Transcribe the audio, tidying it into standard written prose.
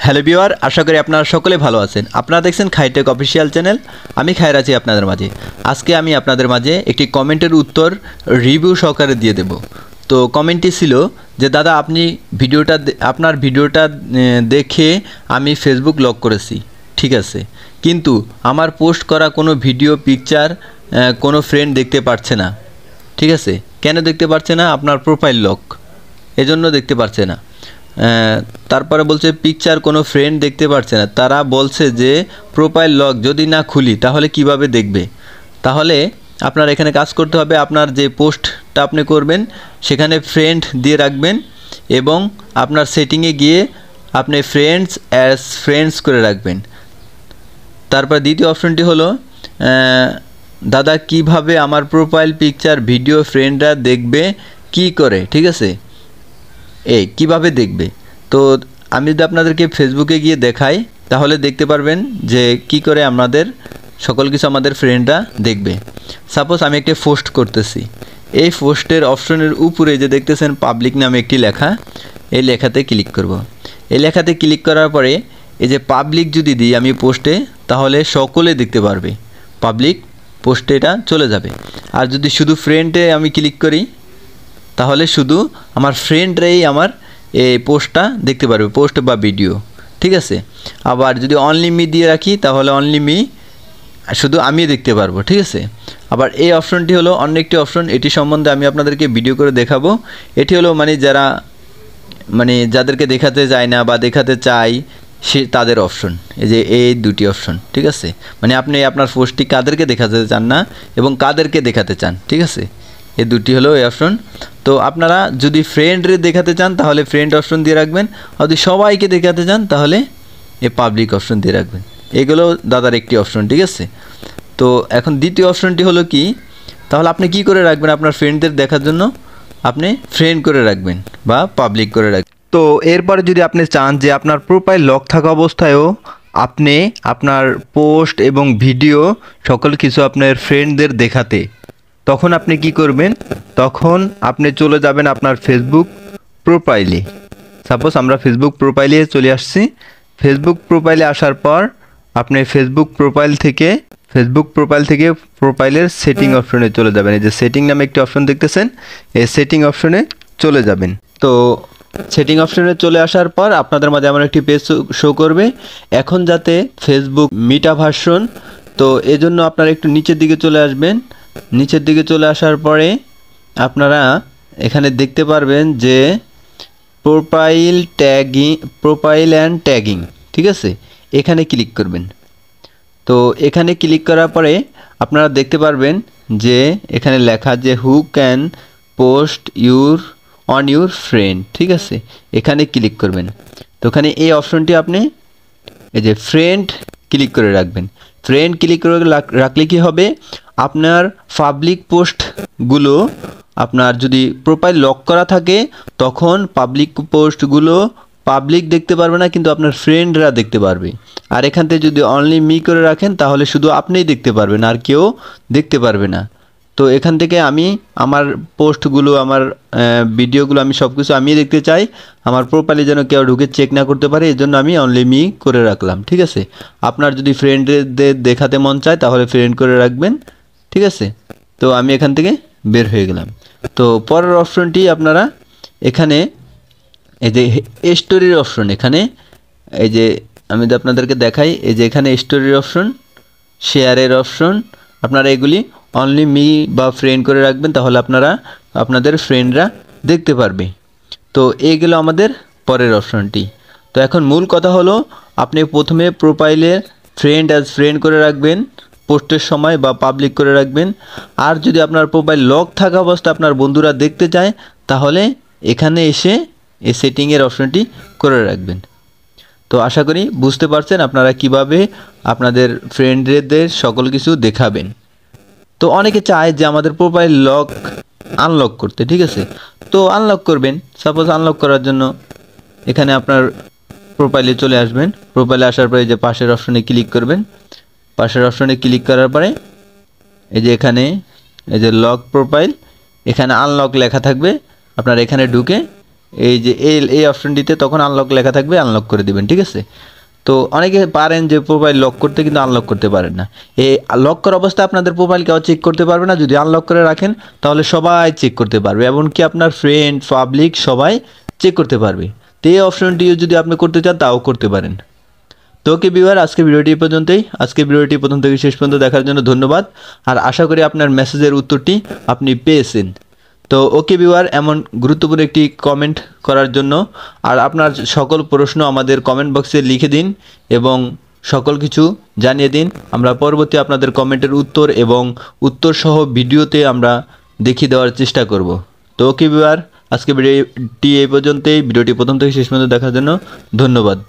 Hello viewer, আশা করি আপনারা সকলে ভালো আছেন। আপনারা দেখছেন খাইটেক অফিসিয়াল চ্যানেল। আমি খায়ের আছি আপনাদের মাঝে। আজকে আমি আপনাদের মাঝে একটি কমেন্টের উত্তর রিভিউ সহকারে দিয়ে দেব। তো কমেন্টটি ছিল যে দাদা আপনার ভিডিওটা দেখে আমি ফেসবুক লক করেছি, ঠিক আছে, কিন্তু আমার পোস্ট করা কোনো ভিডিও পিকচার কোনো ফ্রেন্ড দেখতে পারছে না। ঠিক আছে, কেন দেখতে পারছে না? আপনার প্রোফাইল লক, এজন্য দেখতে পারছে না। তারপরে বলছে পিকচার কোনো ফ্রেন্ড দেখতে পারছে না। তারা বলছে যে প্রোফাইল লক যদি না খুলি তাহলে কিভাবে দেখবে? তাহলে আপনার এখানে কাজ করতে হবে, আপনার যে পোস্টটা আপনি করবেন সেখানে ফ্রেন্ড দিয়ে রাখবেন এবং আপনার সেটিংয়ে গিয়ে আপনি ফ্রেন্ডস করে রাখবেন। তারপর দ্বিতীয় অপশনটি হলো দাদা কিভাবে আমার প্রোফাইল পিকচার ভিডিও ফ্রেন্ডরা দেখবে কি করে? ঠিক আছে, এই কিভাবে দেখবে? তো আমি যদি আপনাদেরকে ফেসবুকে গিয়ে দেখাই তাহলে দেখতে পারবেন যে কি করে আমাদের সকল কিছু আমাদের ফ্রেন্ডরা দেখবে। সাপোজ আমি একটি পোস্ট করতেছি, এই পোস্টের অপশনের উপরে যে দেখতেছেন পাবলিক নামে একটি লেখা, এই লেখাতে ক্লিক করব। এই লেখাতে ক্লিক করার পরে এই যে পাবলিক যদি দিই আমি পোস্টে, তাহলে সকলে দেখতে পারবে, পাবলিক পোস্টে এটা চলে যাবে। আর যদি শুধু ফ্রেন্ডে আমি ক্লিক করি তাহলে শুধু আমার ফ্রেন্ডরাই আমার এই পোস্টটা দেখতে পারবে, পোস্ট বা ভিডিও। ঠিক আছে, আবার যদি অনলি মি দিয়ে রাখি তাহলে অনলি মি, শুধু আমি দেখতে পারবো। ঠিক আছে, আবার এই অপশনটি হলো অন্য একটি অপশন, এটি সম্বন্ধে আমি আপনাদেরকে ভিডিও করে দেখাবো। এটি হলো যাদেরকে দেখাতে যায় না বা দেখাতে চাই সে তাদের অপশন, এই যে এই দুটি অপশন। ঠিক আছে, আপনি আপনার পোস্টটি কাদেরকে দেখাতে চান না এবং কাদেরকে দেখাতে চান। ঠিক আছে, এই দুটি হলো এই অপশন। তো আপনারা যদি ফ্রেন্ডরে দেখাতে চান তাহলে ফ্রেন্ড অপশন দিয়ে রাখবেন, আর যদি সবাইকে দেখাতে চান তাহলে এই পাবলিক অপশন দিয়ে রাখবেন। এগুলো দাদার একটি অপশন। ঠিক আছে, তো এখন দ্বিতীয় অপশনটি হলো কি, তাহলে আপনি কি করে রাখবেন? আপনার ফ্রেন্ডদের দেখার জন্য আপনি ফ্রেন্ড করে রাখবেন বা পাবলিক করে রাখবেন। তো এরপরে যদি আপনি চান যে আপনার প্রোফাইল লক থাকা অবস্থায়ও আপনি আপনার পোস্ট এবং ভিডিও সকল কিছু আপনার ফ্রেন্ডদের দেখাতে, তখন আপনি কি করবেন? তখন আপনি চলে যাবেন আপনার ফেসবুক প্রোফাইলে। সাপোজ আমরা ফেসবুক প্রোফাইলে চলে আসছি। ফেসবুক প্রোফাইলে আসার পর আপনি ফেসবুক প্রোফাইল থেকে প্রোফাইলের সেটিং অপশনে চলে যাবেন। এই যে সেটিং নামে একটি অপশন দেখতেছেন, এই সেটিং অপশনে চলে যাবেন। তো সেটিং অপশনে চলে আসার পর আপনাদের মাঝে এমন একটি পেজ শো করবে, এখন যাতে ফেসবুক মিটা ভার্সন। তো এজন্য আপনারা একটু নিচের দিকে চলে আসবেন। নিচের দিকে চলে আসার পরে আপনারা এখানে দেখতে পারবেন যে প্রোফাইল অ্যান্ড ট্যাগিং। ঠিক আছে, এখানে ক্লিক করবেন। তো এখানে ক্লিক করার পরে আপনারা দেখতে পারবেন যে এখানে লেখা যে who can post on your friend. ঠিক আছে, এখানে ক্লিক করবেন। তো ওখানে এই অপশনটি আপনি এই যে ফ্রেন্ড ক্লিক করে রাখবেন। ফ্রেন্ড ক্লিক করে রাখলে কি হবে, আপনার পাবলিক পোস্টগুলো, আপনার যদি প্রোফাইল লক করা থাকে তখন পাবলিক পোস্টগুলো পাবলিক দেখতে পারবে না, কিন্তু আপনার ফ্রেন্ডরা দেখতে পারবে। আর এখান থেকে যদি অনলি মি করে রাখেন তাহলে শুধু আপনিই দেখতে পারবেন, আর কেউ দেখতে পারবে না। তো এখান থেকে আমি আমার পোস্টগুলো, আমার ভিডিওগুলো আমি সব কিছু আমি দেখতে চাই, আমার প্রোফাইলে যেন কেউ ঢুকে চেক না করতে পারে, এই জন্য আমি অনলি মি করে রাখলাম। ঠিক আছে, আপনার যদি ফ্রেন্ডদের দেখাতে মন চায় তাহলে ফ্রেন্ড করে রাখবেন। ঠিক আছে, তো আমি এখান থেকে বের হয়ে গেলাম। তো পরের অপশনটি আপনারা এখানে এই যে স্টোরির অপশন, এখানে এই যে আমি যদি আপনাদেরকে দেখাই, এই যে এখানে স্টোরির অপশন, শেয়ারের অপশন, আপনারা এগুলি অনলি মি বা ফ্রেন্ড করে রাখবেন, তাহলে আপনাদের ফ্রেন্ডরা দেখতে পারবে। তো এইগুলো আমাদের পরের অপশনটি। তো এখন মূল কথা হলো, আপনি প্রথমে প্রোফাইলে ফ্রেন্ড করে রাখবেন পোস্টের সময় বা পাবলিক করে রাখবেন। আর যদি আপনার প্রোফাইল লক থাকা অবস্থা আপনার বন্ধুরা দেখতে চায় তাহলে এখানে এসে এই সেটিংয়ের অপশনটি করে রাখবেন। তো আশা করি বুঝতে পারছেন আপনারা কিভাবে আপনাদের ফ্রেন্ডদের সকল কিছু দেখাবেন। তো অনেকে চায় যে আমাদের প্রোফাইল আনলক করতে। ঠিক আছে, তো আনলক করবেন। সাপোজ আনলক করার জন্য এখানে আপনার প্রোফাইলে চলে আসবেন। প্রোফাইলে আসার পরে যে পাশের অপশনে ক্লিক করবেন। পাশের অপশনে ক্লিক করার পরে এই যে এখানে এই যে লক প্রোফাইল, এখানে আনলক লেখা থাকবে। আপনারা এখানে ঢুকে এই যে এই অপশনটিতে তখন আনলক লেখা থাকবে, আনলক করে দিবেন। ঠিক আছে, তো অনেকে পারেন যে প্রোফাইল লক করতে, কিন্তু আনলক করতে পারেন না। এই লক করা অবস্থায় আপনাদের প্রোফাইল কেউ চেক করতে পারবে না। যদি আনলক করে রাখেন তাহলে সবাই চেক করতে পারবে, এমনকি আপনার ফ্রেন্ড পাবলিক সবাই চেক করতে পারবে। তো এই অপশনটি যদি আপনি করতে চান তাও করতে পারেন। তো ওকে ভিউয়ার, আজকে ভিডিওটি পর্যন্তই। আজকে ভিডিওটি প্রথম থেকে শেষ পর্যন্ত দেখার জন্য ধন্যবাদ, আর আশা করি আপনার মেসেজের উত্তরটি আপনি পেয়েছেন। তো ওকে ভিউয়ার, এমন গুরুত্বপূর্ণ একটি কমেন্ট করার জন্য আর আপনার সকল প্রশ্ন আমাদের কমেন্ট বক্সে লিখে দিন এবং সকল কিছু জানিয়ে দিন। আমরা পরবর্তী আপনাদের কমেন্টের উত্তর এবং উত্তর সহ ভিডিওতে আমরা দেখিয়ে দেওয়ার চেষ্টা করব। তো ওকে ভিউয়ার, আজকে ভিডিওটি এই পর্যন্তই। ভিডিওটি প্রথম থেকে শেষ পর্যন্ত দেখার জন্য ধন্যবাদ।